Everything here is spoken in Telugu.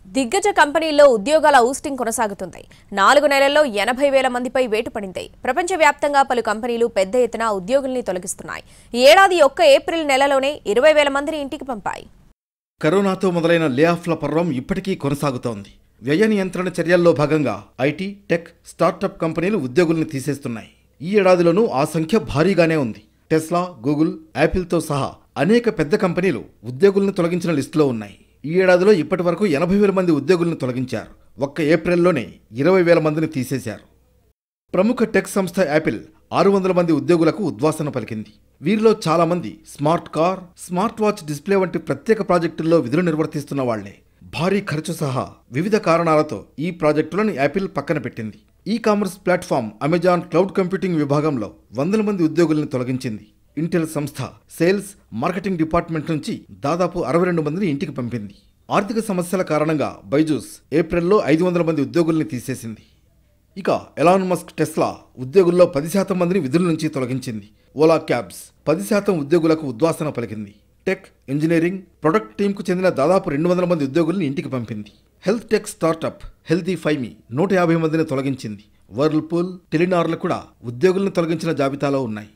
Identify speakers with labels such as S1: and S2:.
S1: దిగ్గజ కంపెనీల్లో ఉద్యోగాల ఊస్టింగ్ కొనసాగుతుంది. 4 నెలల్లో 80,000 మందిపై వేటు పడింది. ప్రపంచవ్యాప్తంగా పలు కంపెనీలు పెద్ద ఎత్తున ఉద్యోగుల్ని తొలగిస్తున్నాయి. ఈ ఏడాది ఒక్క ఏప్రిల్ నెలలోనే 20,000 మందిని ఇంటికి పంపాయి.
S2: కరోనాతో మొదలైన లేఆఫ్ల పర్వం ఇప్పటికీ కొనసాగుతోంది. వ్యయ నియంత్రణ చర్యల్లో భాగంగా ఐటీ, టెక్, స్టార్టప్ కంపెనీలు ఉద్యోగుల్ని తీసేస్తున్నాయి. ఈ ఏడాదిలోనూ ఆ సంఖ్య భారీగానే ఉంది. టెస్లా, గూగుల్, యాపిల్తో సహా అనేక పెద్ద కంపెనీలు ఉద్యోగులను తొలగించిన లిస్టులో ఉన్నాయి. ఈ ఏడాదిలో ఇప్పటి వరకు 80,000 మంది ఉద్యోగులను తొలగించారు. ఒక్క ఏప్రిల్లోనే 20,000 మందిని తీసేశారు. ప్రముఖ టెక్ సంస్థ యాపిల్ 600 మంది ఉద్యోగులకు ఉద్వాసన పలికింది. వీరిలో చాలా మంది smart car, smart watch display వంటి ప్రత్యేక ప్రాజెక్టుల్లో విధులు నిర్వర్తిస్తున్న వాళ్లే. భారీ ఖర్చు సహా వివిధ కారణాలతో ఈ ప్రాజెక్టులను యాపిల్ పక్కన పెట్టింది. E commerce platform Amazon cloud computing విభాగంలో 100 మంది ఉద్యోగులను తొలగించింది. ఇంటెల్ సంస్థ సేల్స్, మార్కెటింగ్ డిపార్ట్మెంట్ నుంచి దాదాపు 62 మందిని ఇంటికి పంపింది. ఆర్థిక సమస్యల కారణంగా బైజూస్ ఏప్రిల్లో 500 మంది ఉద్యోగుల్ని తీసేసింది. ఇక ఎలాన్ మస్క్ టెస్లా ఉద్యోగుల్లో 10% మందిని విధుల నుంచి తొలగించింది. ఓలా క్యాబ్స్ 10% ఉద్యోగులకు ఉద్వాసన పలికింది. టెక్, ఇంజనీరింగ్, ప్రొడక్ట్ టీంకు చెందిన దాదాపు 200 మంది ఉద్యోగుల్ని ఇంటికి పంపింది. హెల్త్ టెక్ స్టార్టప్ హెల్తీ ఫైమి 150 మందిని తొలగించింది. వర్ల్పూల్, టెలినార్లు కూడా ఉద్యోగులను తొలగించిన జాబితాలో ఉన్నాయి.